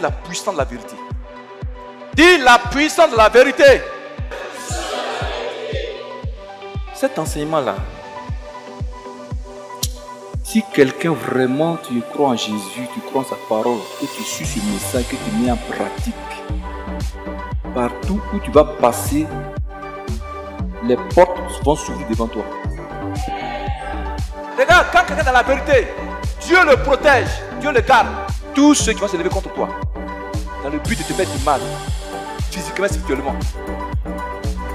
la puissance de la vérité. Dis la puissance de la vérité. Cet enseignement-là, si quelqu'un vraiment tu crois en Jésus, tu crois en sa parole, que tu suis ce message, que tu mets en pratique, partout où tu vas passer, les portes vont s'ouvrir devant toi. Regarde, quand quelqu'un est dans la vérité, Dieu le protège, Dieu le garde. Tous ceux qui vont se lever contre toi, dans le but de te faire du mal, physiquement, spirituellement,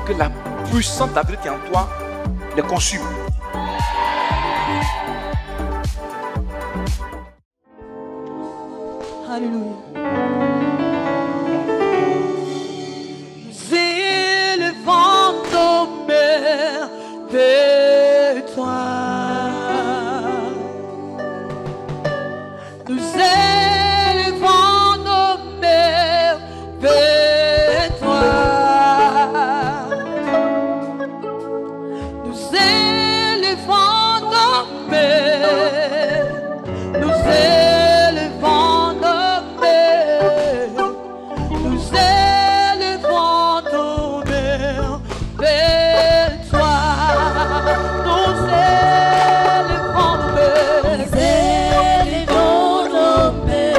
que la puissance de la vérité en toi les consume. Alléluia. Nous élevons nos mères vers toi. Nous élevons nos mères vers toi. Nous élevons nos mères. Nous élevons nos mères. Nous élevons nos mères vers toi. Nous élevons nos mères.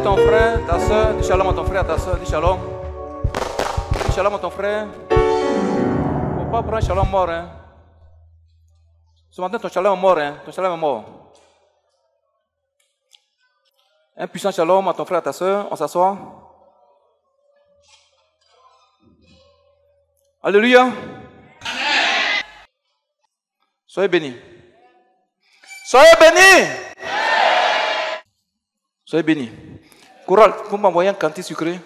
ton frère, ta soeur, dis shalom à ton frère, à ta soeur, dis shalom. Dis shalom à ton frère. Il ne faut pas prendre shalom mort. Hein. Ce matin, ton shalom est mort. Hein. Ton shalom est mort. Un puissant shalom à ton frère, à ta soeur. On s'assoit. Alléluia. Amen. Soyez bénis. Soyez bénis. Soyez bénis. Courage, vous m'envoyez un cantique sucré.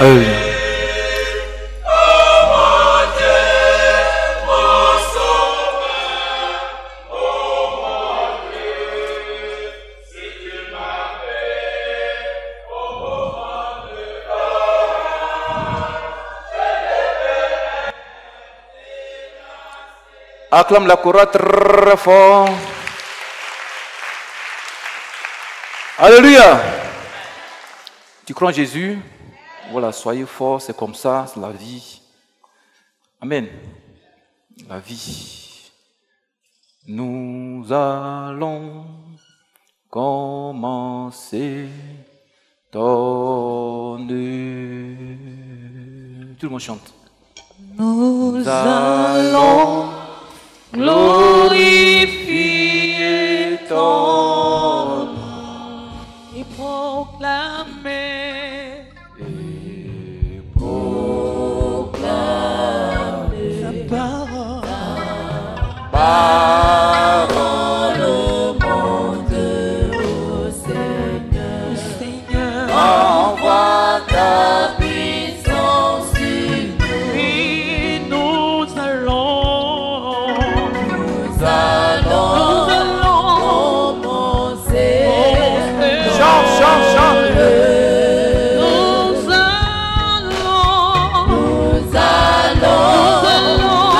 Alléluia. Acclame la chorale très fort. Alléluia. Tu crois en Jésus? Voilà, soyez forts, c'est comme ça, c'est la vie. Amen. La vie. Nous allons commencer ton œuvre. Tout le monde chante. Nous allons glorifier ton nom et proclamer ta parole au monde, au Seigneur. Envoie ta puissance sur nous. Et nous allons commencer. Chante, chante, chante. Nous allons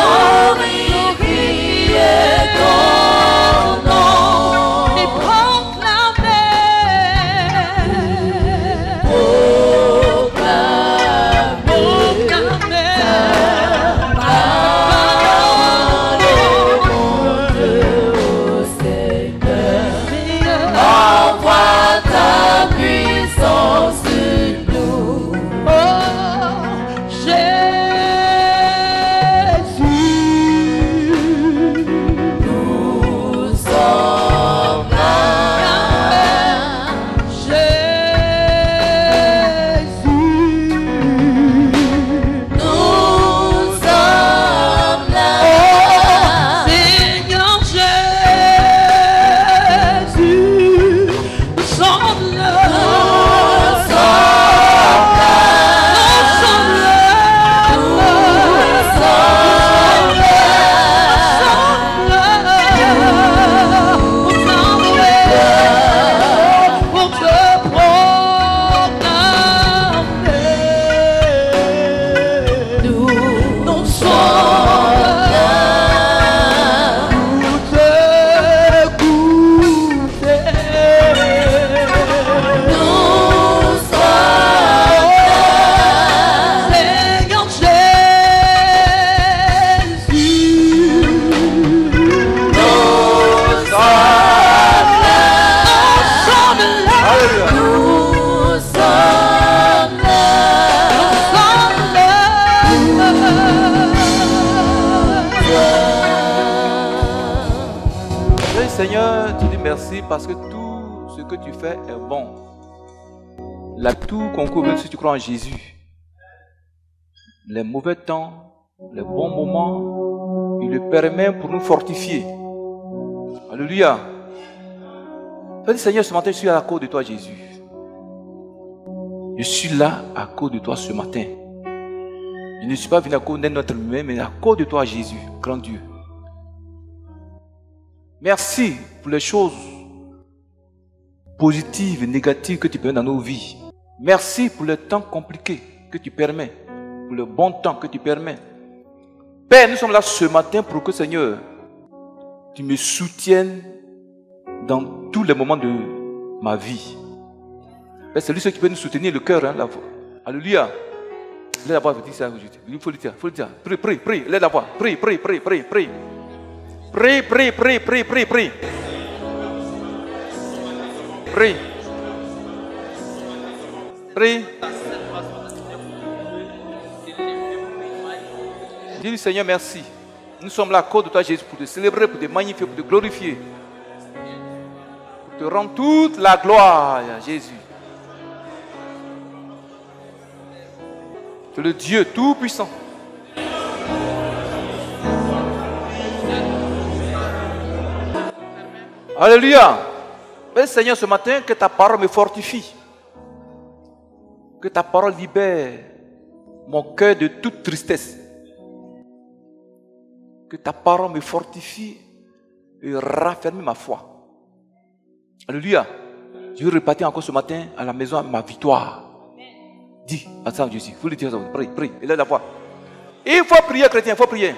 glorifier ton nom et proclamer ta parole au monde, au Seigneur. Envoie ta puissance sur nous. Oh, Jésus, nous sommes là. Jésus, nous sommes là. Seigneur Jésus, nous sommes là. Seigneur, tu dis merci parce que tout ce que tu fais est bon. Tout concourt même si tu crois en Jésus. Les mauvais temps, les bons moments, il le permet pour nous fortifier. Alléluia. Fais Seigneur, ce matin, je suis à cause de toi, Jésus. Je suis là à cause de toi ce matin. Je ne suis pas venu à cause de notre humain, mais à cause de toi, Jésus, grand Dieu. Merci pour les choses positives et négatives que tu permets dans nos vies. Merci pour le temps compliqué que tu permets, pour le bon temps que tu permets. Père, nous sommes là ce matin pour que, Seigneur, tu me soutiennes dans tous les moments de ma vie. Père, c'est lui qui peut nous soutenir le cœur. Hein, la voix. Alléluia. Lève la voix, dis ça aujourd'hui. Il faut le dire, Prie, prie, prie. Lève la voix. Prie, prie, prie, prie, prie. Prie, prie, prie, prie, prie, prie. Prie. Prie. Dis-lui, Seigneur, merci. Nous sommes là à cause de toi, Jésus, pour te célébrer, pour te magnifier, pour te glorifier. Pour te rendre toute la gloire, Jésus. Tu es le Dieu tout-puissant. Alléluia. Père Seigneur, ce matin, que ta parole me fortifie. Que ta parole libère mon cœur de toute tristesse. Que ta parole me fortifie et raffermit ma foi. Alléluia. Je vais repartir encore ce matin à la maison ma victoire. Dis à ça Jésus. Vous le dire, prie, prie. Il a la voix. Il faut prier, chrétien, il faut prier.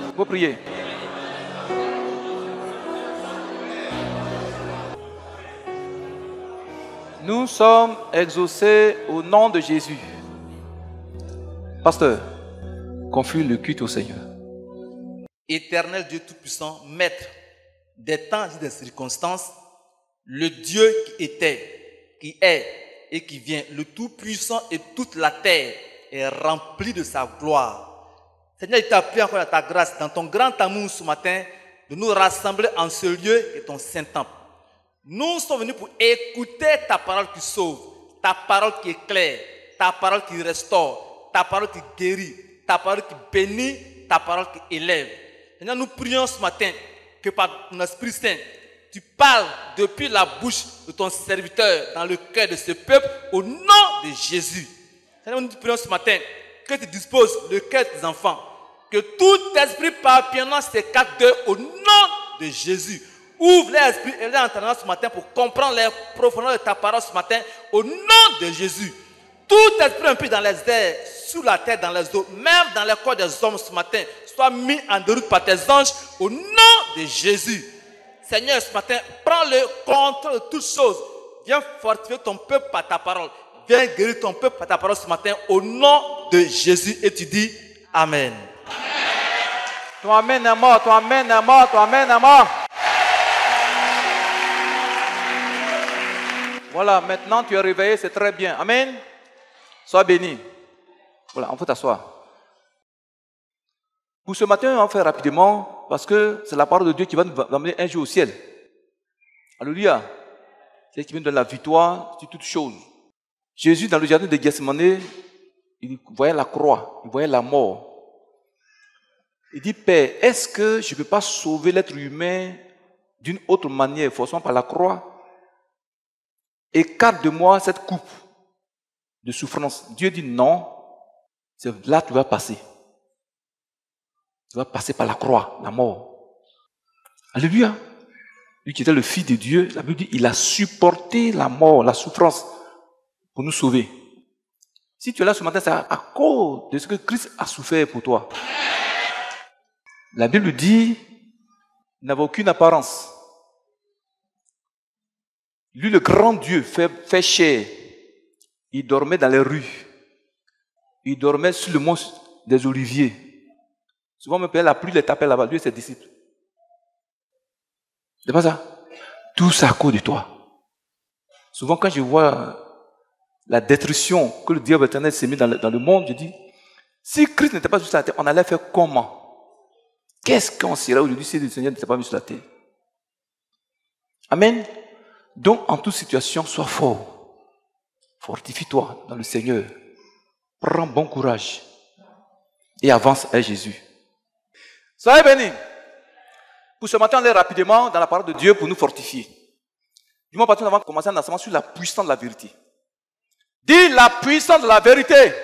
Il faut prier. Nous sommes exaucés au nom de Jésus. Pasteur, confie le culte au Seigneur. Éternel Dieu Tout-Puissant, Maître des temps et des circonstances, le Dieu qui était, qui est et qui vient, le Tout-Puissant et toute la terre est remplie de sa gloire. Seigneur, il t'a pris encore à ta grâce, dans ton grand amour ce matin, de nous rassembler en ce lieu et ton Saint-Temple. Nous sommes venus pour écouter ta parole qui sauve, ta parole qui éclaire, ta parole qui restaure, ta parole qui guérit, ta parole qui bénit, ta parole qui élève. Seigneur, nous prions ce matin que par ton Esprit Saint, tu parles depuis la bouche de ton serviteur dans le cœur de ce peuple au nom de Jésus. Seigneur, nous prions ce matin que tu disposes le cœur de tes enfants, que tout esprit papillonnant s'écarte d'eux au nom de Jésus. Ouvre l'esprit et l'entendement ce matin pour comprendre les profondeurs de ta parole ce matin au nom de Jésus. Tout esprit un peu dans les airs, sous la terre, dans les eaux, même dans les corps des hommes ce matin, soit mis en déroute par tes anges au nom de Jésus. Seigneur, ce matin, prends le contrôle de toutes choses. Viens fortifier ton peuple par ta parole. Viens guérir ton peuple par ta parole ce matin au nom de Jésus. Et tu dis Amen. Ton Amen est mort, ton Amen est mort, ton Amen est mort. Voilà, maintenant tu es réveillé, c'est très bien. Amen. Sois béni. Voilà, on peut t'asseoir. Pour ce matin, on va faire rapidement parce que c'est la parole de Dieu qui va nous amener un jour au ciel. Alléluia. C'est qui vient de la victoire sur toutes choses. Jésus, dans le jardin de Gethsémane, il voyait la croix, il voyait la mort. Il dit, Père, est-ce que je ne peux pas sauver l'être humain d'une autre manière, forcément par la croix? Écarte de moi cette coupe de souffrance. Dieu dit non, c'est là que tu vas passer. Tu vas passer par la croix, la mort. Alléluia. Lui qui était le Fils de Dieu, la Bible dit, il a supporté la mort, la souffrance pour nous sauver. Si tu es là ce matin, c'est à cause de ce que Christ a souffert pour toi. La Bible dit, il n'avait aucune apparence. Lui, le grand Dieu, fait chair. Il dormait dans les rues. Il dormait sur le mont des Oliviers. Souvent, même la pluie les tapait là-bas, lui et ses disciples. C'est pas ça? Tout ça à cause de toi. Souvent, quand je vois la destruction que le diable éternel s'est mis dans le monde, je dis, si Christ n'était pas sur la terre, on allait faire comment? Qu'est-ce qu'on serait aujourd'hui si le Seigneur n'était pas mis sur la terre? Amen. Donc, en toute situation, sois fort. Fortifie-toi dans le Seigneur. Prends bon courage. Et avance à Jésus. Soyez bénis. Pour ce matin, on est rapidement dans la parole de Dieu pour nous fortifier. Dis-moi, partout, avant de commencer un enseignement sur la puissance de la vérité. Dis la puissance de la vérité.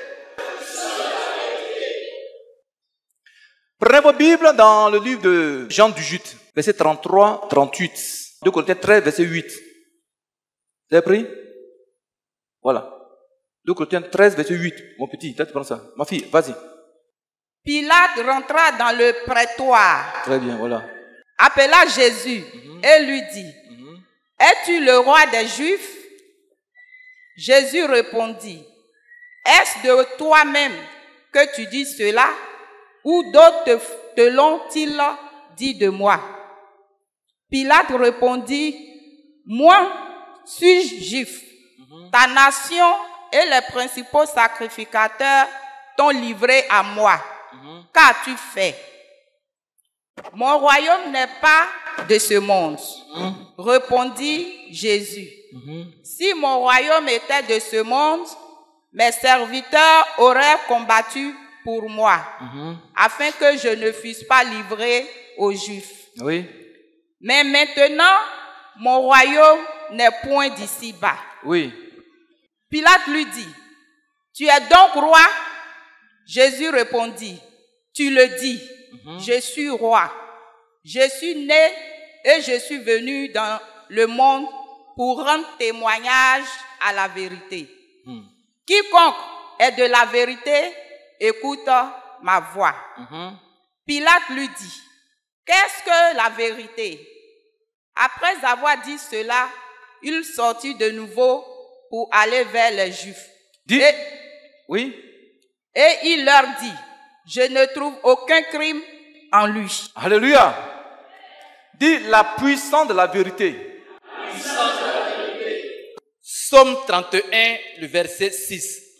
Prenez vos Bibles dans le livre de Jean du Jute, verset 33, 38. 2 Corinthiens 13, verset 8. Vous avez pris? Voilà. 2 Corinthiens 13, verset 8. Mon petit, toi tu prends ça. Ma fille, vas-y. Pilate rentra dans le prétoire. Très bien, voilà. Appela Jésus et lui dit, es-tu le roi des Juifs? Jésus répondit, est-ce de toi-même que tu dis cela? Ou d'autres te l'ont-ils dit de moi? Pilate répondit, moi, suis-je juif? Ta nation et les principaux sacrificateurs t'ont livré à moi. Qu'as-tu fait? Mon royaume n'est pas de ce monde. Répondit Jésus. Si mon royaume était de ce monde, mes serviteurs auraient combattu pour moi, afin que je ne fusse pas livré aux Juifs. Oui. Mais maintenant, mon royaume n'est point d'ici-bas. Oui. Pilate lui dit, tu es donc roi? Jésus répondit, tu le dis, je suis roi. Je suis né et je suis venu dans le monde pour rendre témoignage à la vérité. Quiconque est de la vérité, écoute ma voix. Pilate lui dit, qu'est-ce que la vérité? Après avoir dit cela, il sortit de nouveau pour aller vers les Juifs. Oui. Et il leur dit, je ne trouve aucun crime en lui. Alléluia. Dis la puissance de la vérité. Psaume 31, le verset 6.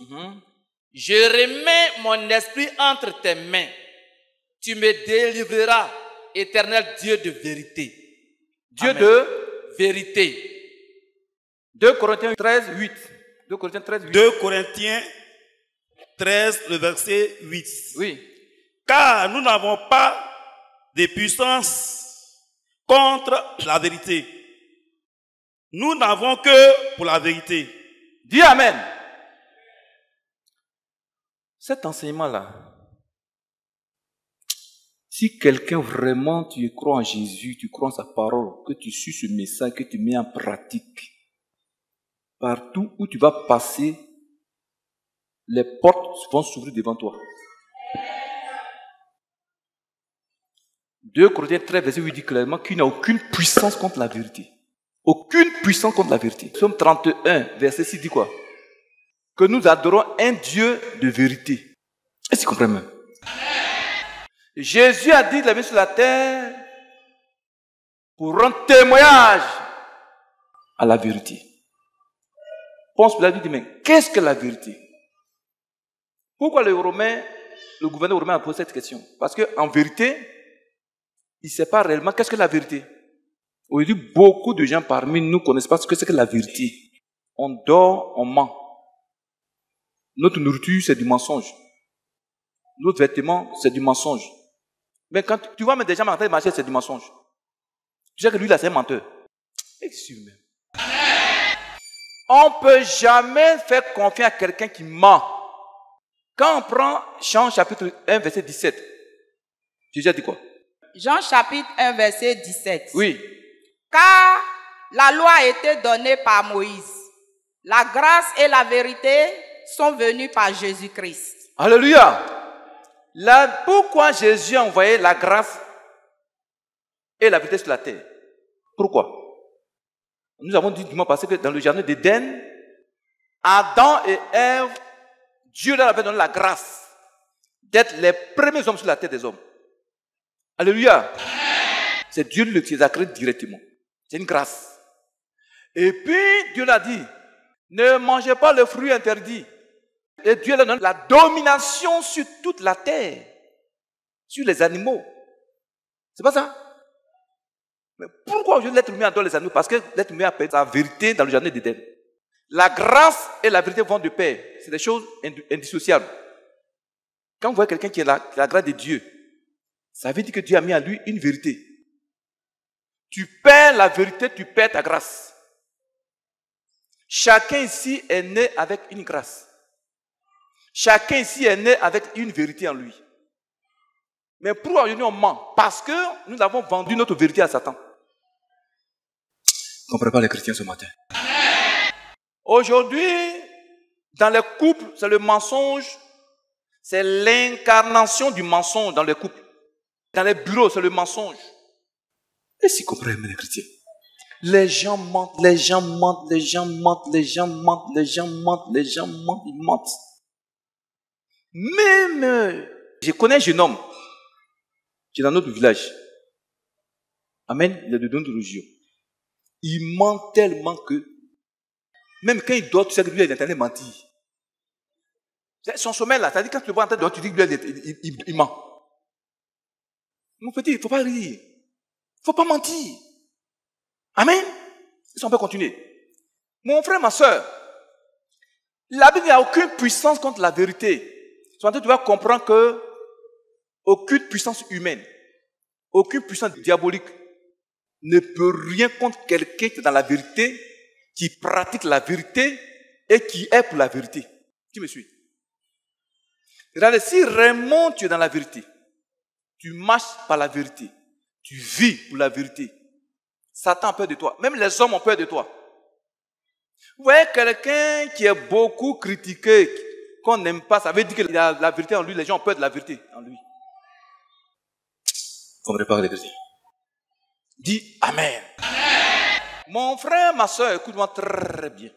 Je remets mon esprit entre tes mains. Tu me délivreras, éternel Dieu de vérité. Dieu Amen. de vérité. 2 Corinthiens 13, 8. 2 Corinthiens 13, 8. 2 Corinthiens 13, le verset 8. Oui. Car nous n'avons pas de puissance contre la vérité. Nous n'avons que pour la vérité. Dis Amen. Cet enseignement-là, si quelqu'un vraiment, tu crois en Jésus, tu crois en sa parole, que tu suis ce message, que tu mets en pratique, partout où tu vas passer, les portes vont s'ouvrir devant toi. 2 Corinthiens 13, verset 8 dit clairement qu'il n'y a aucune puissance contre la vérité. Aucune puissance contre la vérité. Psaume 31, verset 6 dit quoi? Que nous adorons un Dieu de vérité. Est-ce que tu comprends même? Jésus a dit de la vie sur la terre pour rendre témoignage à la vérité. Ponce Pilate dit, mais qu'est-ce que la vérité? Pourquoi le gouverneur romain a posé cette question? Parce qu'en vérité, il ne sait pas réellement qu'est-ce que la vérité. Aujourd'hui, beaucoup de gens parmi nous ne connaissent pas ce que c'est que la vérité. On dort, on ment. Notre nourriture, c'est du mensonge. Notre vêtement, c'est du mensonge. Mais quand tu vois même des gens mentir, marcher, c'est du mensonge. Tu sais que lui, là, c'est un menteur. Excuse-moi. On ne peut jamais faire confiance à quelqu'un qui ment. Quand on prend Jean chapitre 1, verset 17, Jésus a dit quoi? Jean chapitre 1, verset 17. Oui. Car la loi a été donnée par Moïse. La grâce et la vérité sont venues par Jésus-Christ. Alléluia. Pourquoi Jésus a envoyé la grâce et la vérité sur la terre? Pourquoi? Nous avons dit dimanche passé que dans le jardin d'Éden, Adam et Ève, Dieu leur avait donné la grâce d'être les premiers hommes sur la terre des hommes. Alléluia. C'est Dieu qui les a créés directement. C'est une grâce. Et puis, Dieu l'a dit, ne mangez pas le fruit interdit. Et Dieu leur donne la domination sur toute la terre, sur les animaux. C'est pas ça? Mais pourquoi aujourd'hui l'être humain adore les animaux? Parce que l'être humain a perdu sa vérité dans le jardin d'Éden. La grâce et la vérité vont de pair. C'est des choses indissociables. Quand vous voyez quelqu'un qui a la grâce de Dieu, ça veut dire que Dieu a mis en lui une vérité. Tu perds la vérité, tu perds ta grâce. Chacun ici est né avec une grâce. Chacun ici est né avec une vérité en lui. Mais pourquoi aujourd'hui on ment? Parce que nous avons vendu notre vérité à Satan. On prépare les chrétiens ce matin. Aujourd'hui, dans les couples, c'est le mensonge. C'est l'incarnation du mensonge dans les couples. Dans les bureaux, c'est le mensonge. Est-ce que vous comprenez les chrétiens? Les gens mentent, les gens mentent, les gens mentent, les gens mentent, les gens mentent, les gens mentent, ils mentent. Même, je connais un jeune homme qui est dans notre village. Amen, il est de notre religion. Il ment tellement que, même quand il dort, tu sais que lui, il est en train de mentir. Son sommeil là, c'est-à-dire quand tu le vois en train de dormir, tu dis que lui, il ment. Mon petit, il ne faut pas rire. Il ne faut pas mentir. Amen. Si on peut continuer. Mon frère, ma soeur, la Bible n'a aucune puissance contre la vérité. Tu vas comprendre que aucune puissance humaine, aucune puissance diabolique ne peut rien contre quelqu'un qui est dans la vérité, qui pratique la vérité et qui est pour la vérité. Tu me suis? Regardez, si vraiment tu es dans la vérité, tu marches par la vérité, tu vis pour la vérité, Satan a peur de toi. Même les hommes ont peur de toi. Vous voyez quelqu'un qui est beaucoup critiqué, qu'on n'aime pas, ça veut dire qu'il a la vérité en lui, les gens ont peur de la vérité en lui. On prépare les vérités. Dis Amen. Amen. Mon frère, ma soeur, écoute-moi très bien.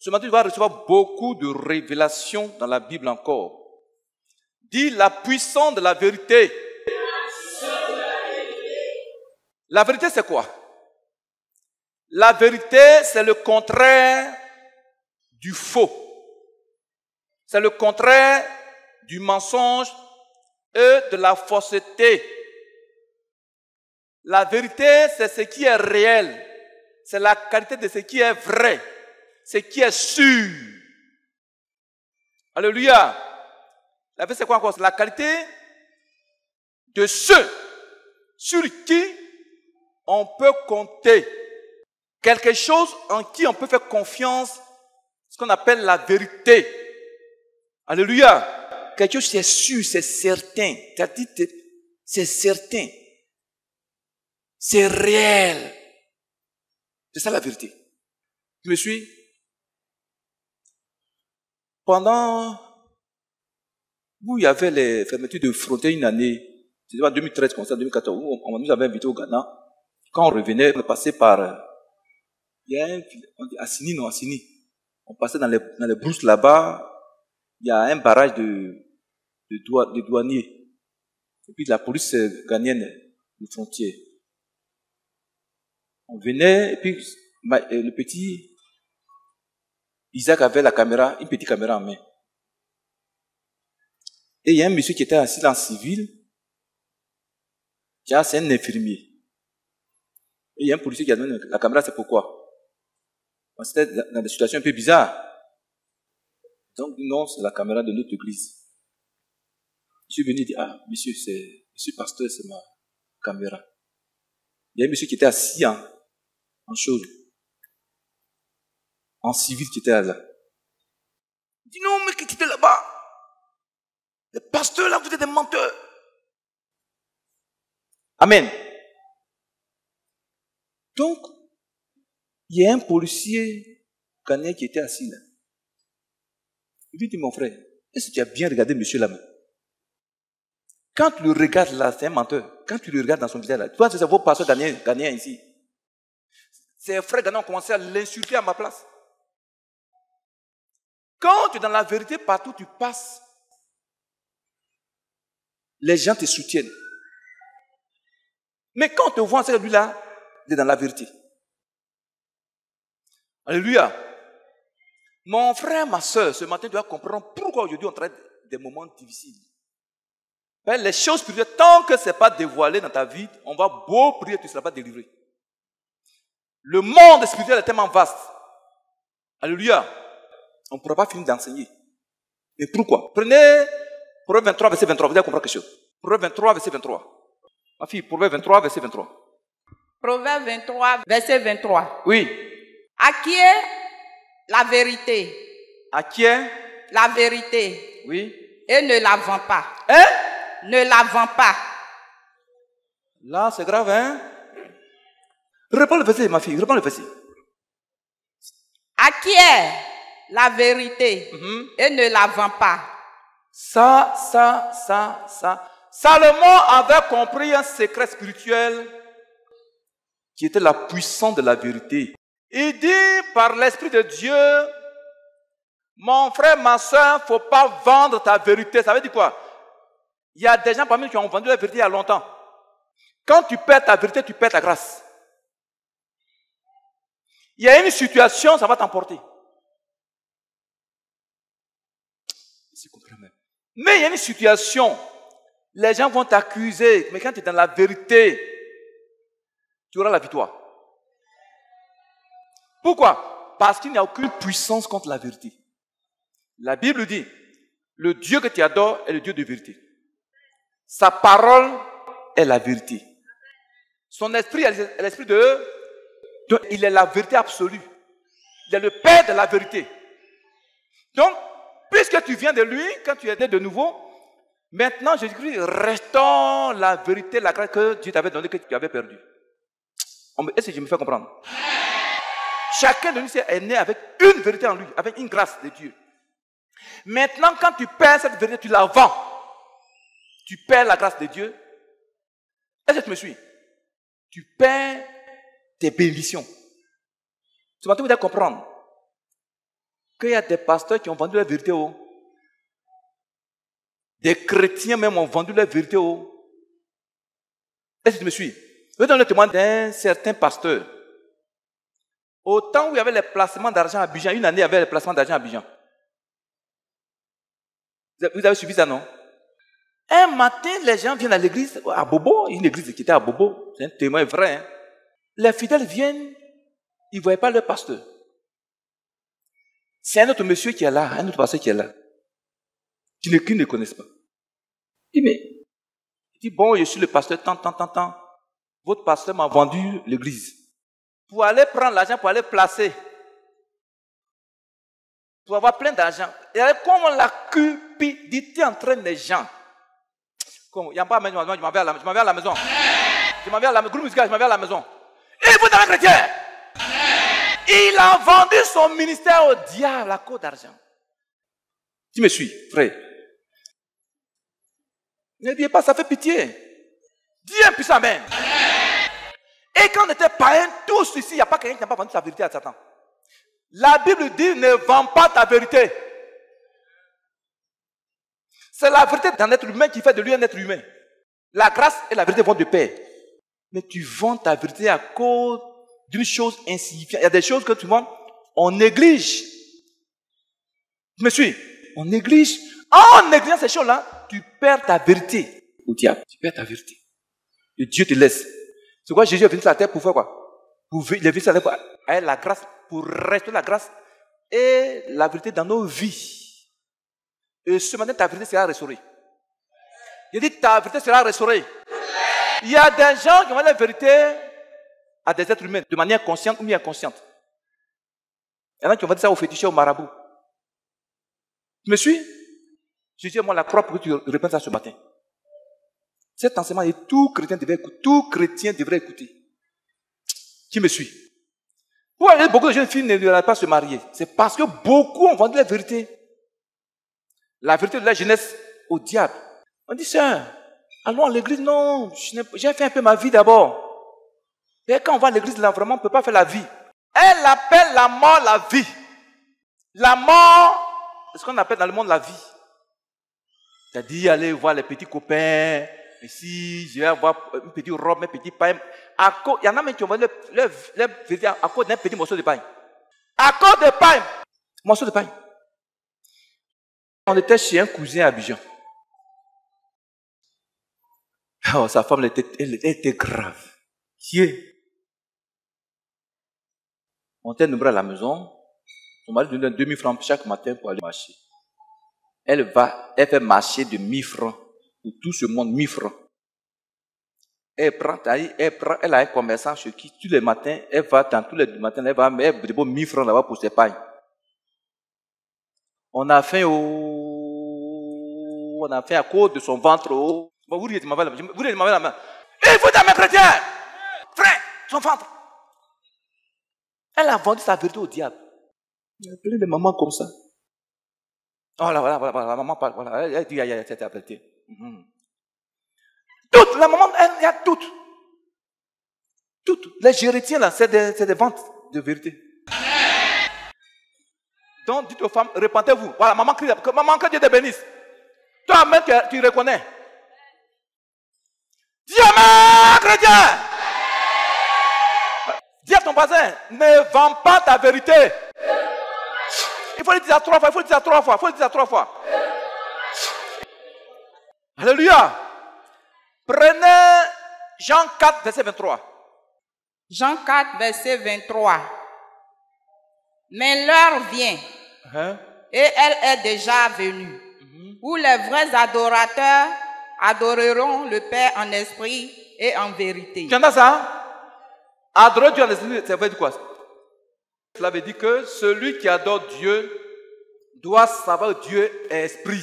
Ce matin, tu vas recevoir beaucoup de révélations dans la Bible encore. Dis la puissance de la vérité. La vérité, c'est quoi? La vérité, c'est le contraire du faux. C'est le contraire du mensonge et de la fausseté. La vérité, c'est ce qui est réel. C'est la qualité de ce qui est vrai. Ce qui est sûr. Alléluia. La vérité, c'est quoi encore? C'est la qualité de ceux sur qui on peut compter. Quelque chose en qui on peut faire confiance, ce qu'on appelle la vérité. Alléluia. Quelque chose c'est sûr, c'est certain. C'est certain. C'est réel. C'est ça la vérité. Tu me suis? Pendant où il y avait les fermetures de frontières une année, c'était en 2013, comme ça, 2014, où on nous avait invités au Ghana. Quand on revenait, on passait par... Il y a un... On dit Assini, non, Assini. On passait dans les brousses là-bas. Il y a un barrage de douaniers. Et puis la police ghanéenne, de frontières. On venait, et puis le petit Isaac avait la caméra, une petite caméra en main. Et il y a un monsieur qui était assis en civil. C'est un infirmier. Et il y a un policier qui a donné la caméra, c'est pourquoi? C'était dans des situations un peu bizarres. Donc, non, c'est la caméra de notre église. Je suis venu dire, ah, monsieur pasteur, c'est ma caméra. Il y a un monsieur qui était assis en chose, en civil qui était là. Il dit, non, mais qui était là-bas? Les pasteurs, là, vous êtes des menteurs. Amen. Donc, il y a un policier ghanéen qui était assis là. Il lui dit, mon frère, est-ce que tu as bien regardé monsieur là-bas? Quand tu le regardes là, c'est un menteur. Quand tu le regardes dans son visage là, tu vois que c'est vos pasteurs ghanéens ici. Ses frères ghanéens ont commencé à l'insulter à ma place. Quand tu es dans la vérité, partout où tu passes, les gens te soutiennent. Mais quand on te voit, c'est lui là, il est dans la vérité. Alléluia. Mon frère, ma soeur, ce matin, tu dois comprendre pourquoi aujourd'hui on traite des moments difficiles. Les choses spirituelles, tant que ce n'est pas dévoilé dans ta vie, on va beau prier, tu ne seras pas délivré. Le monde spirituel est tellement vaste. Alléluia. On ne pourra pas finir d'enseigner. Mais pourquoi? Prenez Proverbe 23, verset 23. Vous allez comprendre quelque chose. Proverbe 23, verset 23. Ma fille, Proverbe 23, verset 23. Proverbe 23, verset 23. Oui. À qui est la vérité? À qui est la vérité? Oui. Et ne la vends pas. Hein? Ne la vends pas. Là, c'est grave, hein? Réponds le verset, ma fille, réponds le verset. À qui est la vérité? Et ne la vends pas. Ça. Salomon avait compris un secret spirituel qui était la puissance de la vérité. Il dit par l'Esprit de Dieu, mon frère, ma soeur, il ne faut pas vendre ta vérité. Ça veut dire quoi? Il y a des gens parmi nous qui ont vendu la vérité il y a longtemps. Quand tu perds ta vérité, tu perds ta grâce. Il y a une situation, ça va t'emporter. Mais il y a une situation, les gens vont t'accuser, mais quand tu es dans la vérité, tu auras la victoire. Pourquoi? Parce qu'il n'y a aucune puissance contre la vérité. La Bible dit, le Dieu que tu adores est le Dieu de vérité. Sa parole est la vérité. Son esprit est l'esprit de... Il est la vérité absolue. Il est le Père de la vérité. Donc, puisque tu viens de lui, quand tu es né de nouveau, maintenant, Jésus-Christ restaure la vérité, la grâce que Dieu t'avait donnée, que tu avais perdue. Est-ce que je me fais comprendre? Chacun de nous est né avec une vérité en lui, avec une grâce de Dieu. Maintenant, quand tu perds cette vérité, tu la vends. Tu perds la grâce de Dieu. Est-ce que tu me suis? Tu perds tes bénédictions. Ce matin, vous devez comprendre qu'il y a des pasteurs qui ont vendu la vérité haut. Des chrétiens même ont vendu la vérité haut. Est-ce que tu me suis? Je vais donner le témoignage d'un certain pasteur. Au temps où il y avait les placements d'argent à Abidjan, une année, il y avait les placements d'argent à Abidjan. Vous avez suivi ça, non? Un matin, les gens viennent à l'église, à Bobo, une église qui était à Bobo, c'est un témoin vrai. Hein? Les fidèles viennent, ils ne voyaient pas leur pasteur. C'est un autre monsieur qui est là, un autre pasteur qui est là, qui ne connaissent pas. Il dit, bon, je suis le pasteur, tant. Votre pasteur m'a vendu l'église. Pour aller prendre l'argent, pour aller placer. Pour avoir plein d'argent. Et comment la cupidité entraîne les gens. Il n'y a pas à la maison, je m'en vais à la maison. Je m'en vais à la maison. Groupe musical, je m'en vais à la maison. Et vous êtes un chrétien. Il a vendu son ministère au diable à cause d'argent. Tu me suis, frère? Ne dis pas, ça fait pitié. Dis un puissant amen. Et quand on était païens, tous ici, il n'y a pas quelqu'un qui n'a pas vendu sa vérité à Satan. La Bible dit, ne vends pas ta vérité. C'est la vérité d'un être humain qui fait de lui un être humain. La grâce et la vérité vont de pair. Mais tu vends ta vérité à cause d'une chose insignifiante. Il y a des choses que tu vends, on néglige. Tu me suis? On néglige. En négligeant ces choses-là, tu perds ta vérité au diable. Tu perds ta vérité. Et Dieu te laisse. C'est quoi Jésus est venu sur la terre pour faire quoi? Il est venu sur la terre pour avoir la grâce, pour restaurer la grâce et la vérité dans nos vies. Et ce matin, ta vérité sera restaurée. Il dit, ta vérité sera restaurée. Il y a des gens qui ont la vérité à des êtres humains, de manière consciente ou inconsciente. Il y en a qui ont dit ça au féticheur, au marabout. Tu me suis? Jésus est moi la croix pour que tu répètes ça ce matin. Cet enseignement, et tout chrétien devrait écouter. Qui me suit? Pourquoi beaucoup de jeunes filles ne veulent pas se marier? C'est parce que beaucoup ont vendu la vérité. La vérité de la jeunesse au diable. On dit, sœur, allons à l'église. Non, j'ai fait un peu ma vie d'abord. Et quand on va à l'église, là, vraiment, on ne peut pas faire la vie. Elle appelle la mort la vie. La mort, c'est ce qu'on appelle dans le monde la vie. C'est-à-dire, aller voir les petits copains. Ici, je vais avoir une petite robe, un petit pain. Il y en a même qui ont vendu leur vérité à cause d'un petit morceau de pain. À cause de pain. Morceau de pain. On était chez un cousin à Abidjan. Oh, sa femme, elle était grave. On était nombreux à la maison. Son mari donnait 2000 francs chaque matin pour aller marcher. Elle fait marcher de 1000 francs. Pour tout ce monde, 1000 francs. Elle a un commerçant chez qui, tous les matins, elle va, dans tous les matins, elle va mettre 1000 francs là-bas pour ses pailles. On a fait à cause de son ventre. Vous dites, vous dites, la main. Il faut être un chrétien. Frère, son ventre. Elle a vendu sa vérité au diable. Il y a plein de mamans comme ça. Oh là, voilà, la maman parle, voilà, elle dit, il y a cette vérité. Toutes, la maman, il y a toutes. Toutes. Les chrétiens là, c'est des ventes de vérité. Donc, dites aux femmes, répentez-vous. Voilà, maman crie, maman, que Dieu te bénisse. Toi-même, tu reconnais. Dis amen, chrétien. Dis à ton voisin, ne vends pas ta vérité. Il faut le dire 3 fois, il faut le dire 3 fois, il faut le dire 3 fois. Alléluia. Prenez Jean 4, verset 23. Jean 4, verset 23. Mais l'heure vient, et elle est déjà venue, où les vrais adorateurs adoreront le Père en esprit et en vérité. Tu entends ça? Adorer Dieu en esprit, ça veut dire quoi? Cela veut dire que celui qui adore Dieu doit savoir que Dieu est esprit.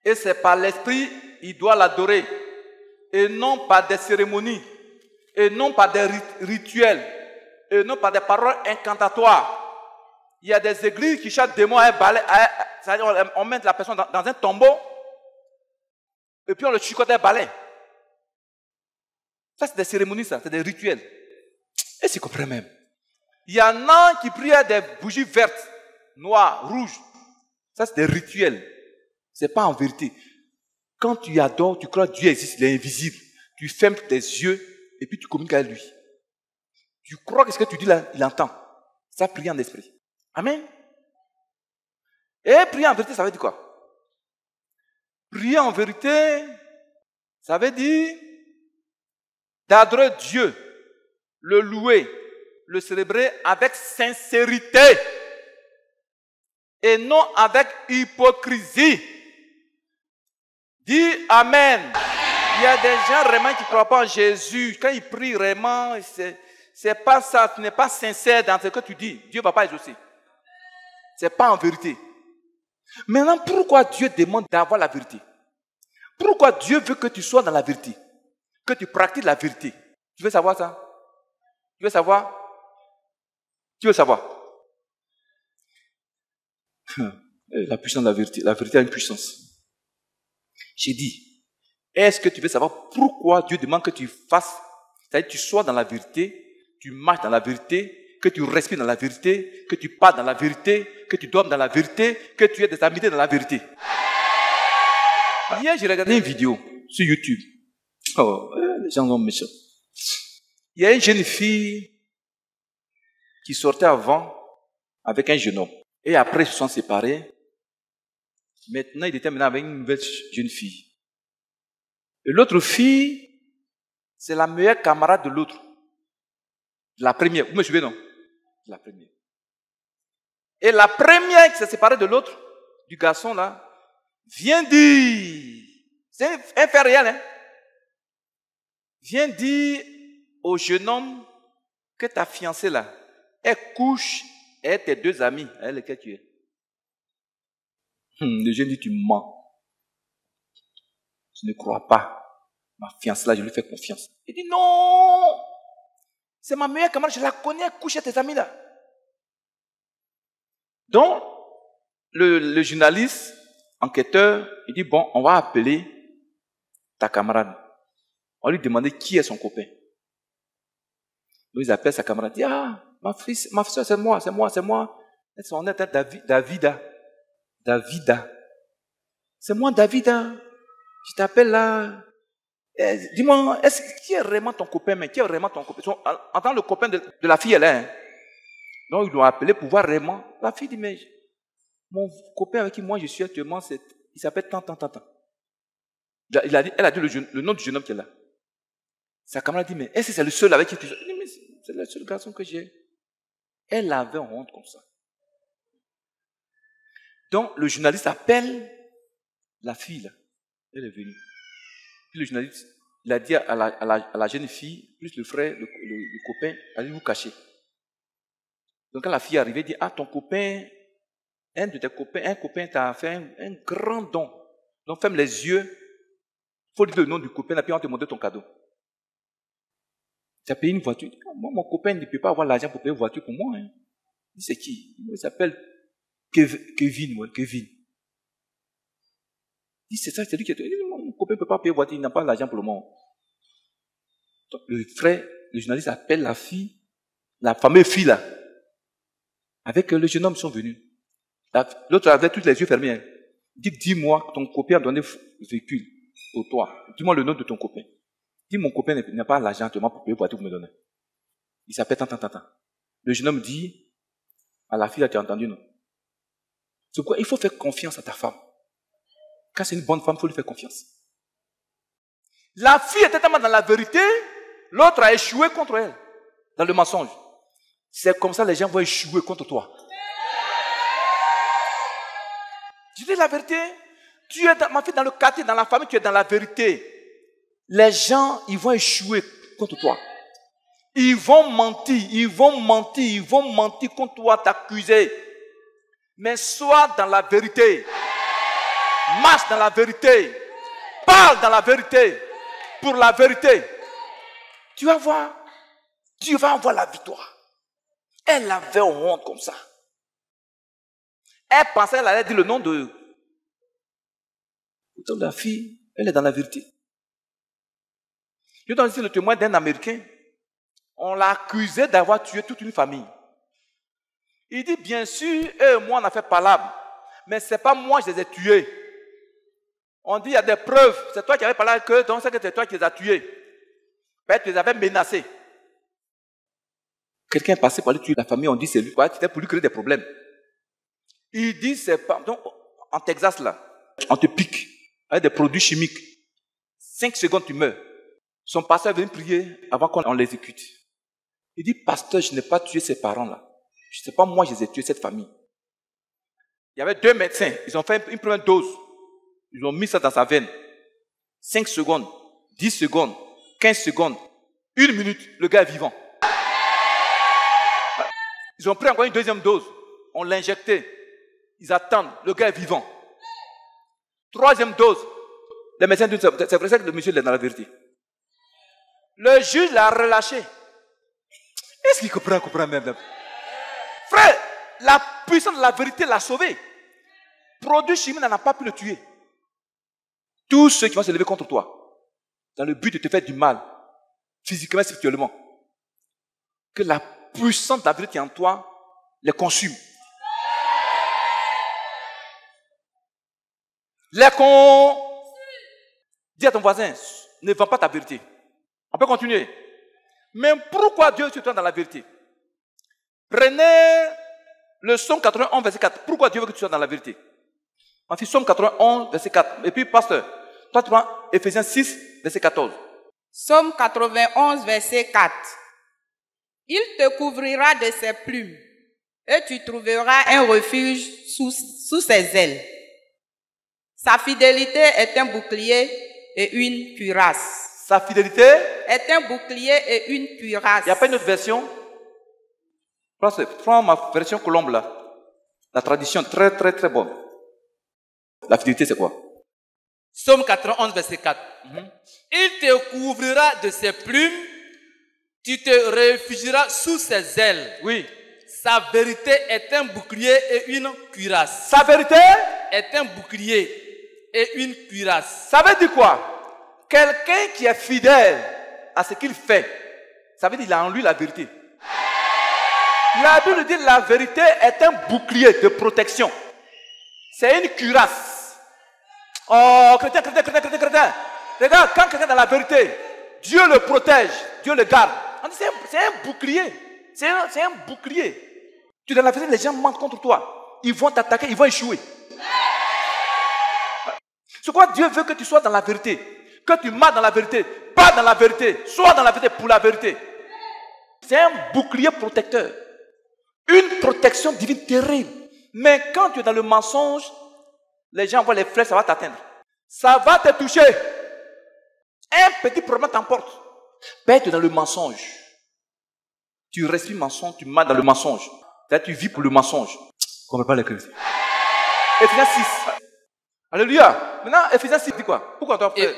Et c'est par l'esprit il doit l'adorer. Et non par des cérémonies. Et non par des rituels. Et non par des paroles incantatoires. Il y a des églises qui chaque démon a un balai. C'est-à-dire on met la personne dans un tombeau. Et puis on le chicote un balai. Ça c'est des cérémonies, ça. C'est des rituels. Et c'est compris même. Il y en a qui prient à des bougies vertes, noires, rouges. Ça c'est des rituels. Ce n'est pas en vérité. Quand tu adores, tu crois que Dieu existe, il est invisible. Tu fermes tes yeux et puis tu communiques avec lui. Tu crois que ce que tu dis là, il entend. Ça, prier en esprit. Amen. Et prier en vérité, ça veut dire quoi? Prier en vérité, ça veut dire d'adorer Dieu, le louer, le célébrer avec sincérité et non avec hypocrisie. Dis Amen. Il y a des gens vraiment qui ne croient pas en Jésus. Quand ils prient vraiment, c'est pas ça, ce n'est pas sincère dans ce que tu dis. Dieu ne va pas exaucer. Ce n'est pas en vérité. Maintenant, pourquoi Dieu demande d'avoir la vérité? Pourquoi Dieu veut que tu sois dans la vérité? Que tu pratiques la vérité? Tu veux savoir ça? Tu veux savoir? Tu veux savoir? La puissance de la vérité. La vérité a une puissance. J'ai dit, est-ce que tu veux savoir pourquoi Dieu demande que tu fasses, c'est-à-dire que tu sois dans la vérité, tu marches dans la vérité, que tu respires dans la vérité, que tu parles dans la vérité, que tu dormes dans la vérité, que tu aies des amitiés dans la vérité. Hier, j'ai regardé une vidéo sur YouTube. Oh, les gens sont méchants. Il y a une jeune fille qui sortait avant avec un jeune homme. Et après, ils se sont séparés. Maintenant, il était maintenant avec une nouvelle jeune fille. Et l'autre fille, c'est la meilleure camarade de l'autre. La première. Vous me suivez, non? La première. Et la première qui s'est séparée de l'autre, du garçon là, vient dire, c'est un fait réel, hein? Vient dire au jeune homme que ta fiancée là, elle couche avec tes deux amis, avec lesquels tu es. Le jeune dit, tu mens. Je ne crois pas. Ma fiancée là, je lui fais confiance. Il dit, non, c'est ma meilleure camarade, je la connais, elle couche avec tes amis là. Donc, le journaliste, enquêteur, il dit, bon, on va appeler ta camarade. On lui demande qui est son copain. Donc, ils appellent sa camarade, il dit, ah, ma soeur, c'est moi. On est Davida. C'est moi, Davida. Je t'appelle là. Dis-moi, qui est vraiment ton copain, mais qui est vraiment ton copain? En tant que le copain de la fille, elle est. Hein? Donc, ils l'ont appelé pour voir vraiment. La fille dit, mais mon copain avec qui moi je suis actuellement, il s'appelle tant. Elle a dit le nom du jeune homme qui est là. Sa camarade dit, mais est-ce que c'est le seul avec qui tu... Il dit, mais c'est le seul garçon que j'ai. Elle avait honte comme ça. Donc, le journaliste appelle la fille là. Elle est venue. Puis le journaliste, il a dit à la jeune fille, plus le frère, le copain, allez vous cacher. Donc quand la fille est arrivée, elle dit, ah, ton copain, un copain t'a fait un grand don. Donc ferme les yeux, il faut dire le nom du copain, et puis on va te montrer ton cadeau. Tu as payé une voiture. Moi, mon copain ne peut pas avoir l'argent pour payer une voiture pour moi. Hein. Il dit, c'est qui? Il s'appelle Kevin. Il dit, c'est ça, c'est lui qui est... Mon copain ne peut pas payer une voiture, il n'a pas l'argent pour le moment. Donc, le journaliste appelle la fille, la fameuse fille là. Avec le jeune homme, ils sont venus. L'autre avait tous les yeux fermés. Hein. Il dit, dis-moi, ton copain a donné le véhicule pour toi. Dis-moi le nom de ton copain. Dis, mon copain n'a pas l'argent pour payer une voiture pour me donner. Il s'appelle tant. Le jeune homme dit à la fille, tu as entendu, non? C'est pourquoi il faut faire confiance à ta femme. Quand c'est une bonne femme, il faut lui faire confiance. La fille était tellement dans la vérité, l'autre a échoué contre elle, dans le mensonge. C'est comme ça que les gens vont échouer contre toi. Je dis la vérité, tu es ma fille dans le quartier, dans la famille, tu es dans la vérité. Les gens, ils vont échouer contre toi. Ils vont mentir, ils vont mentir, ils vont mentir contre toi, t'accuser. Mais sois dans la vérité. Marche dans la vérité. Parle dans la vérité. Pour la vérité. Tu vas voir. Tu vas avoir la victoire. Elle avait honte comme ça. Elle pensait qu'elle allait dire le nom de la fille. Elle est dans la vérité. Je donne ici le témoin d'un Américain. On l'a accusé d'avoir tué toute une famille. Il dit, bien sûr, eux et moi, on a fait palabre. Mais ce n'est pas moi qui les ai tués. On dit, il y a des preuves. C'est toi qui avais parlé avec eux, donc c'est toi qui les as tués. Peut-être que tu les avais menacés. Quelqu'un est passé par lui tuer la famille, on dit, c'est lui. C'était pour lui créer des problèmes. Il dit, c'est pas... Donc, en Texas, là, on te pique avec des produits chimiques. 5 secondes, tu meurs. Son pasteur vient prier avant qu'on l'exécute. Il dit, pasteur, je n'ai pas tué ces parents-là. Je ne sais pas, moi, je les ai tués, cette famille. Il y avait 2 médecins. Ils ont fait une première dose. Ils ont mis ça dans sa veine. 5 secondes, 10 secondes, 15 secondes, 1 minute, le gars est vivant. Ils ont pris encore une deuxième dose. On l'a injecté. Ils attendent, le gars est vivant. 3e dose. Les médecins disent, c'est vrai que le monsieur est dans la vérité. Le juge l'a relâché. Est-ce qu'il comprend même? Frère, la puissance de la vérité l'a sauvé. Produit chimique n'en a pas pu le tuer. Tous ceux qui vont se lever contre toi, dans le but de te faire du mal, physiquement et spirituellement, que la puissance de la vérité en toi les consume. Dis à ton voisin, ne vends pas ta vérité. On peut continuer. Mais pourquoi Dieu se trouve dans la vérité? Prenez le Psaume 91, verset 4. Pourquoi Dieu veut que tu sois dans la vérité? On fait Psaume 91, verset 4. Et puis, pasteur, toi tu prends Ephésiens 6, verset 14. Psaume 91, verset 4. Il te couvrira de ses plumes et tu trouveras un refuge sous ses ailes. Sa fidélité est un bouclier et une cuirasse. Sa fidélité est un bouclier et une cuirasse. Il n'y a pas une autre version? Prends ma version colombe là. La tradition, très bonne. La fidélité, c'est quoi? Psaume 91, verset 4. Il te couvrira de ses plumes, tu te réfugieras sous ses ailes. Oui. Sa vérité est un bouclier et une cuirasse. Sa vérité est un bouclier et une cuirasse. Ça veut dire quoi? Quelqu'un qui est fidèle à ce qu'il fait, ça veut dire qu'il a en lui la vérité. La Bible dit que la vérité est un bouclier de protection. C'est une cuirasse. Oh, chrétien. Regarde, quand quelqu'un est dans la vérité, Dieu le protège, Dieu le garde. C'est un bouclier. C'est un bouclier. Tu es dans la vérité, les gens mentent contre toi. Ils vont t'attaquer, ils vont échouer. C'est quoi Dieu veut que tu sois dans la vérité? Que tu marches dans la vérité, pas dans la vérité, sois dans la vérité pour la vérité. C'est un bouclier protecteur. Une protection divine terrible. Mais quand tu es dans le mensonge, les gens voient les flèches, ça va t'atteindre. Ça va te toucher. Un petit problème t'emporte. Mais tu es dans le mensonge. Tu respires mensonge, tu marches dans le mensonge. Tu vis pour le mensonge. Je ne comprends pas les chrétiens. Ephésiens 6. Alléluia. Maintenant, Ephésiens 6 dit quoi? Pourquoi toi frère?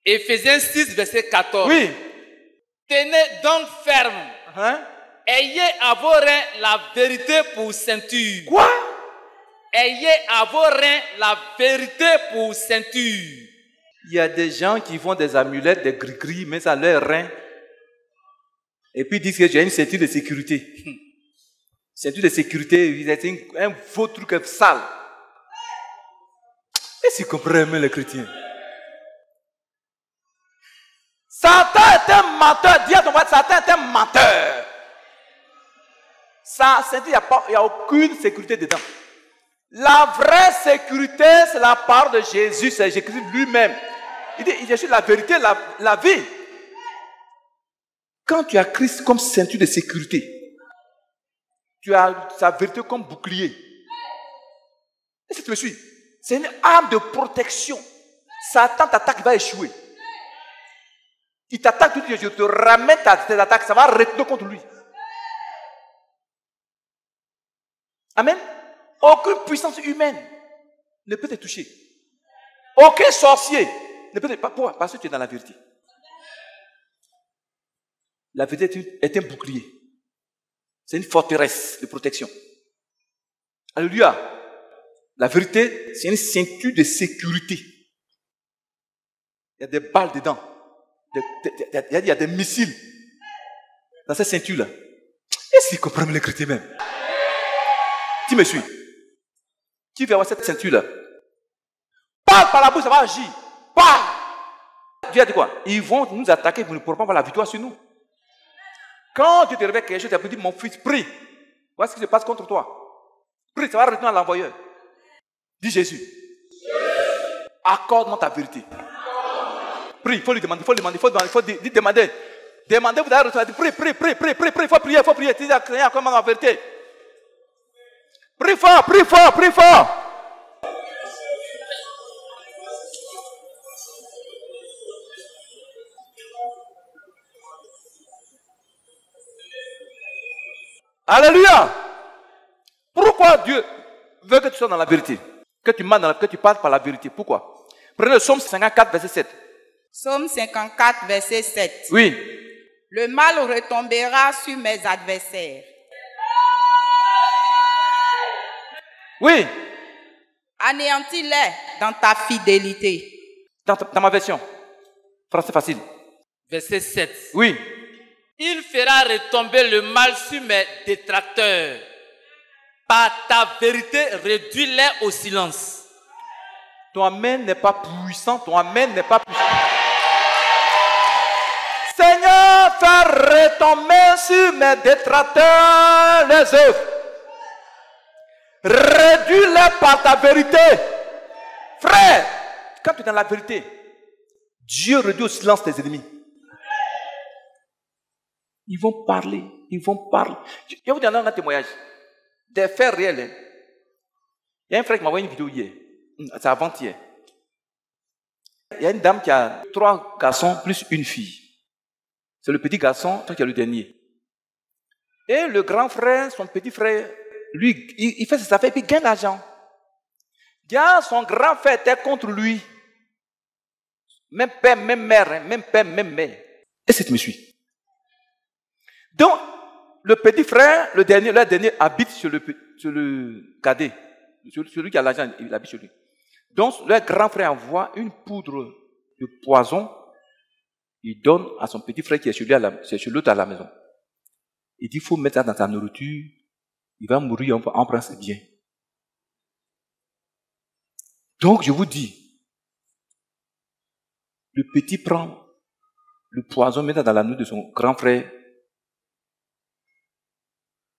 Ephésiens 6, verset 14. Oui. Tenez donc ferme. Ayez à vos reins la vérité pour ceinture. Quoi? Ayez à vos reins la vérité pour ceinture. Il y a des gens qui font des amulettes, des gris-gris, mais ça leurs reins. Et puis ils disent que j'ai une ceinture de sécurité. Ceinture de sécurité, c'est un faux truc sale. Est-ce qu'ils comprennent les chrétiens? Satan est un menteur. Dis à ton voisin, Satan est un menteur. Ça, il n'y a aucune sécurité dedans. La vraie sécurité, c'est la part de Jésus. C'est Jésus lui-même. Il dit, je suis la vérité, la vie. Quand tu as Christ comme ceinture de sécurité, tu as sa vérité comme bouclier. Est-ce que tu me suis? C'est une arme de protection. Satan t'attaque, il va échouer. Il t'attaque, tu dis, je te ramène tes attaques, ça va retourner contre lui. Amen. Aucune puissance humaine ne peut te toucher. Aucun sorcier ne peut te... Pourquoi? Parce que tu es dans la vérité. La vérité est un bouclier. C'est une forteresse de protection. Alléluia. La vérité, c'est une ceinture de sécurité. Il y a des balles dedans. Il y a des missiles dans cette ceinture-là. Est-ce qu'ils comprennent les chrétiens même? Tu me suis? Tu vas avoir cette ceinture-là. Parle par la bouche, ça va agir. Parle. Dieu a dit quoi? Ils vont nous attaquer, vous ne pourrez pas avoir la victoire sur nous. Quand tu te réveilles quelque chose, tu as dit, mon fils, prie. Voilà ce qui se passe contre toi. Prie, ça va retourner à l'envoyeur. Dis Jésus. Accorde-moi ta vérité. Prie, il faut lui demander, il faut demander. Demandez, vous allez recevoir. Prie, il faut prier. Tu dis, accorde-moi la vérité. Prie fort. Alléluia. Pourquoi Dieu veut que tu sois dans la vérité? Que tu parles par la vérité. Pourquoi? Prenez le psaume 54, verset 7. Psaume 54, verset 7. Oui. Le mal retombera sur mes adversaires. Oui. Anéantis-les dans ta fidélité. Dans ma version. Français facile. Verset 7. Oui. Il fera retomber le mal sur mes détracteurs. Par ta vérité, réduis-les au silence. Ton amen n'est pas puissant. Seigneur, fais retomber sur mes détracteurs les œuvres. Réduis-les par ta vérité. Frère, quand tu es dans la vérité, Dieu réduit au silence tes ennemis. Ils vont parler. Je vais vous donner un témoignage. Des faits réels. Il y a un frère qui m'a envoyé une vidéo hier. C'est avant-hier. Il y a une dame qui a 3 garçons plus une fille. C'est le petit garçon qui est le dernier. Et le grand frère, son petit frère, lui, il fait ses affaires et puis il gagne l'argent. Son grand frère était contre lui. Même père, même mère. Et c'est tu me suis. Donc, le petit frère, le dernier habite sur le cadet. Celui qui a l'argent, il habite chez lui. Donc, le grand frère envoie une poudre de poison. Il donne à son petit frère qui est chez l'autre à la maison. Il dit, il faut mettre ça dans sa nourriture. Il va mourir, on prend ses biens. Donc, je vous dis, le petit prend le poison, met ça dans la nourriture de son grand frère.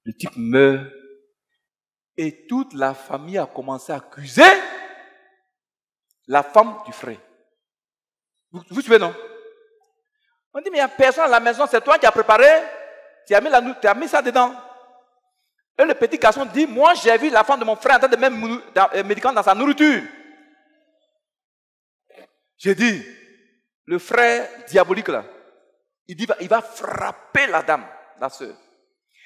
Le type meurt. Et toute la famille a commencé à accuser la femme du frère. Vous suivez, non? On dit, mais il n'y a personne à la maison, c'est toi qui as préparé, tu as mis ça dedans. Et le petit garçon dit, moi j'ai vu la femme de mon frère en train de mettre un médicament dans sa nourriture. J'ai dit, le frère diabolique là, il dit, il va frapper la dame, la sœur.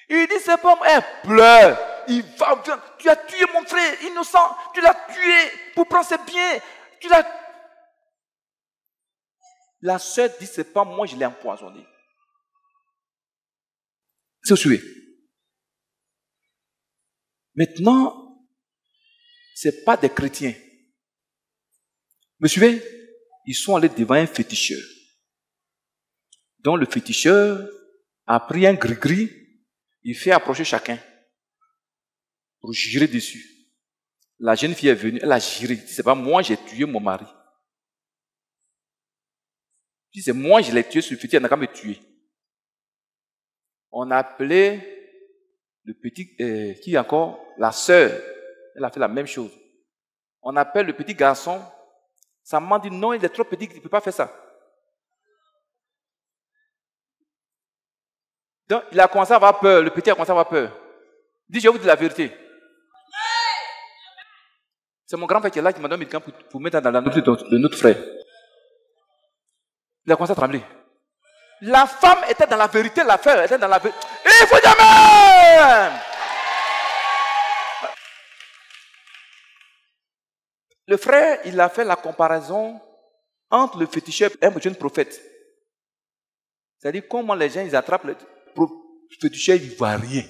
Il dit, c'est pas moi, elle pleure. Il va, tu as tué mon frère innocent, tu l'as tué pour prendre ses biens. La sœur dit, c'est pas moi, je l'ai empoisonné. C'est au sujet. Maintenant, c'est pas des chrétiens. Vous suivez? Ils sont allés devant un féticheur. Donc le féticheur a pris un gris-gris, il fait approcher chacun pour jurer dessus. La jeune fille est venue, elle a juré. C'est pas moi, j'ai tué mon mari. Puis c'est moi, je l'ai tué sur le féticheur, elle n'a qu'à me tuer. On a appelé le petit, qui est encore, la sœur. Elle a fait la même chose. On appelle le petit garçon. Sa maman dit non, il est trop petit, il ne peut pas faire ça. Donc, il a commencé à avoir peur. Le petit a commencé à avoir peur. Il dit, je vais vous dire la vérité. C'est mon grand-père qui est là qui m'a donné un médicament pour mettre dans la nourriture de notre frère. Il a commencé à trembler. La femme était dans la vérité, l'affaire était dans la vérité. Il faut dire amen. Le frère, il a fait la comparaison entre le féticheur et un jeune prophète. C'est-à-dire comment les gens ils attrapent le féticheur, il ne voit rien.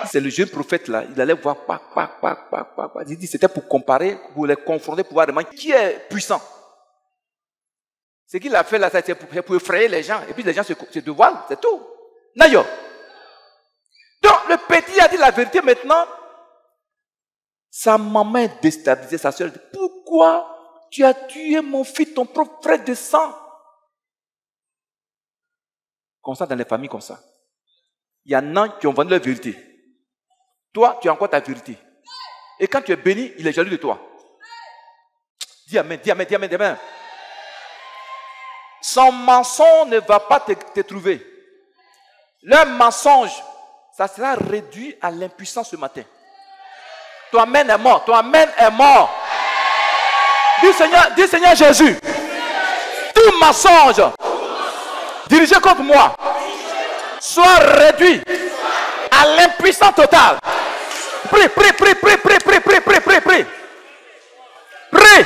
C'est le jeune prophète là, il allait voir, il dit c'était pour comparer, pour les confronter, pour voir vraiment qui est puissant. Ce qu'il a fait là, c'est pour effrayer les gens, et puis les gens se dévoilent, c'est tout. D'ailleurs. Donc le petit a dit la vérité maintenant. Sa maman est déstabilisée, sa soeur dit, pourquoi tu as tué mon fils, ton propre frère de sang? Comme ça, dans les familles comme ça. Il y en a qui ont vendu leur vérité. Toi, tu as encore ta vérité. Et quand tu es béni, il est jaloux de toi. Dis amen, dis amen, dis amen, dis amen. Son mensonge ne va pas te trouver. Leur mensonge, ça sera réduit à l'impuissance ce matin. Ton amen est mort, ton amen est mort. Dis Seigneur Jésus, tout mensonge dirigé contre moi soit réduit à l'impuissance totale. Prie, prie, prie, prie, prie, prie, prie, prie, prie, prie. Prie.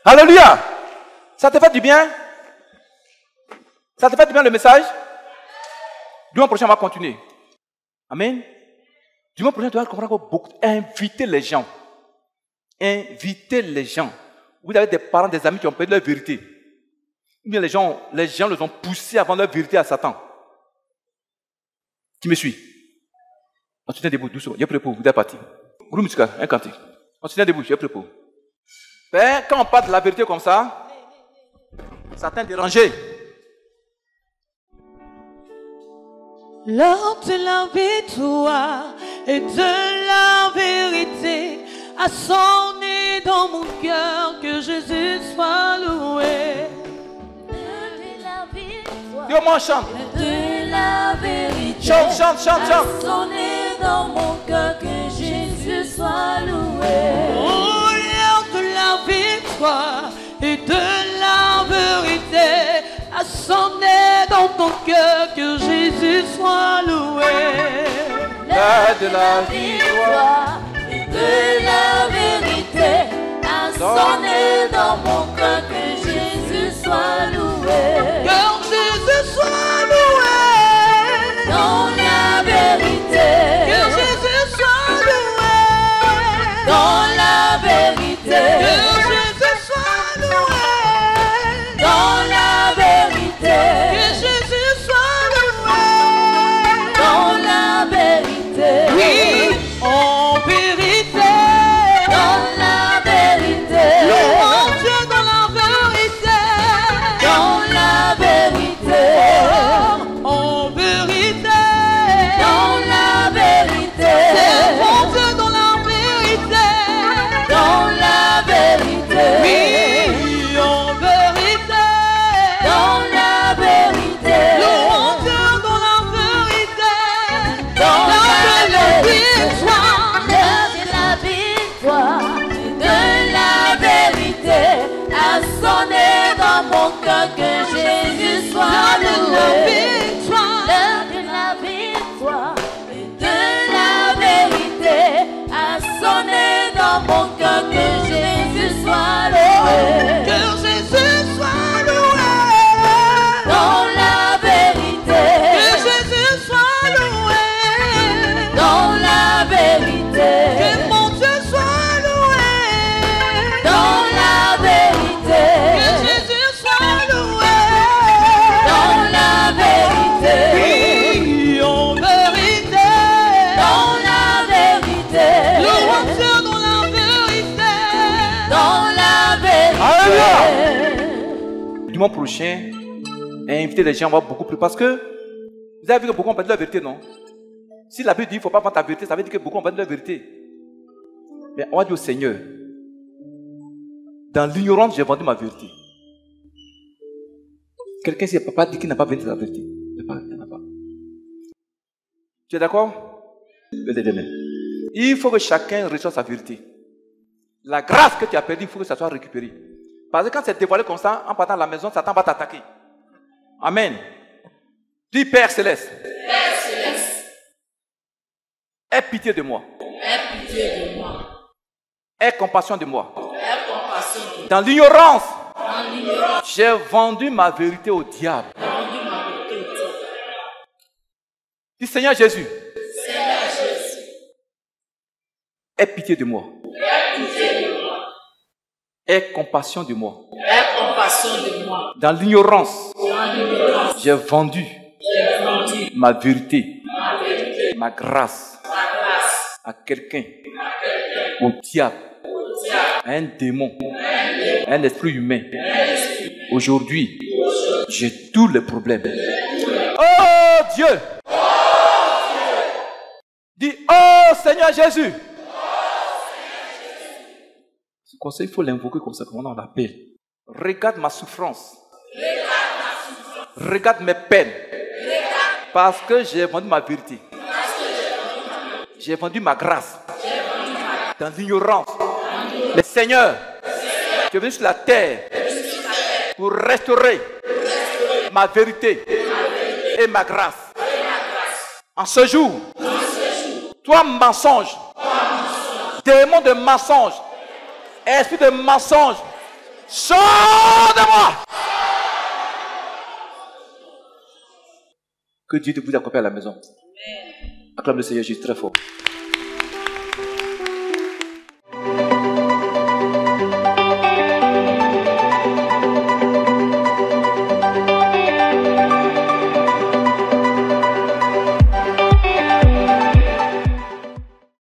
Alléluia. Ça te fait du bien? Ça te fait du bien le message? Dimanche prochain, on va continuer. Amen. Dimanche prochain, tu vas comprendre beaucoup. Inviter les gens. Inviter les gens. Vous avez des parents, des amis qui ont perdu leur vérité. Ou bien les gens les ont poussés à vendre leur vérité à Satan. Qui me suit? On se tient debout, doucement. Il y a prêt pour vous, vous êtes parti. Groupe musical, un cantique. On se tient debout, il y a prêt pour vous. Ben, quand on parle de la vérité comme ça, Satan est dérangé. L'heure de la victoire et de la vérité a sonné dans mon cœur, que Jésus soit loué. L'heure de la victoire Dieu m'en chante. et de la vérité Chante, chante, chante, a chante. sonné dans mon cœur, que Jésus soit loué. Oh, l'heure de la victoire et de la vérité a sonné dans ton cœur, que Jésus soit loué. L'heure de la victoire et de la vérité a sonné dans mon cœur, que Jésus soit loué. Que Jésus soit loué. Dans la vérité, Que Jésus soit loué. dans la vérité, Que Jésus soit loué. dans la vérité, Que Jésus soit loué. dans la vérité, Oui, en vérité. dans la vérité, Louons Dieu dans la vérité. dans la vérité, En vérité. dans la vérité, Servons Dieu dans la vérité. dans la vérité, Oui, en vérité. dans la vérité, Louons Dieu dans la vérité. dans La la victoire. L'heure de la victoire, de la vérité a sonné dans mon cœur, que Jésus soit La loué. victoire. L'heure de la victoire et de la vérité a sonné dans mon cœur, que Jésus soit loué. Que Jésus soit loué. Dans la vérité, Que Jésus soit loué. dans la vérité, Que mon Dieu soit loué. dans la vérité, Que Jésus soit loué. dans la vérité, Oui, en vérité. dans la vérité, Louons Dieu dans la vérité. dans la vérité. Dimanche prochain, inviter les gens, on va beaucoup plus. Parce que vous avez vu que beaucoup ont perdu leur vérité, non? Si la Bible dit qu'il ne faut pas vendre ta vérité, ça veut dire que beaucoup ont perdu leur vérité. Mais on va dire au Seigneur, dans l'ignorance, j'ai vendu ma vérité. Quelqu'un ici, papa dit qu'il n'a pas besoin de la vérité. Il n'a pas. Tu es d'accord? Levez les mains. Il faut que chacun reçoive sa vérité. La grâce que tu as perdue, il faut que ça soit récupéré. Parce que quand c'est dévoilé comme ça, en partant de la maison, Satan va t'attaquer. Amen. Dis Père Céleste. Père Céleste, Aie pitié de moi. aie pitié de moi. Aie compassion de moi. Aie compassion de moi. Dans l'ignorance, En l'ignorance, j'ai vendu ma vérité au diable. j'ai rendu ma vérité au diable. Dis Seigneur Jésus, Seigneur Jésus, aie pitié de moi. aie pitié de moi. Aie compassion de moi. Aie compassion de moi. Dans l'ignorance, En l'ignorance, j'ai vendu j'ai vendu ma vérité, ma vérité, ma grâce ma grâce à quelqu'un, au diable, à un démon, à un esprit humain. Aujourd'hui, j'ai tous les problèmes. Oh Dieu! Dis, oh Seigneur Jésus! Ce conseil, il faut l'invoquer comme ça, comme on l'appelle. Regarde ma souffrance. Regarde mes peines. Parce que j'ai vendu ma vérité. J'ai vendu ma grâce. Dans l'ignorance. Mais Seigneur, tu es venu sur la terre pour restaurer ma vérité et ma grâce. En ce jour, toi mensonge, démon de mensonge, esprit de mensonge, sors de moi. Que Dieu te vous accompagne à la maison. Acclame le Seigneur Jésus très fort.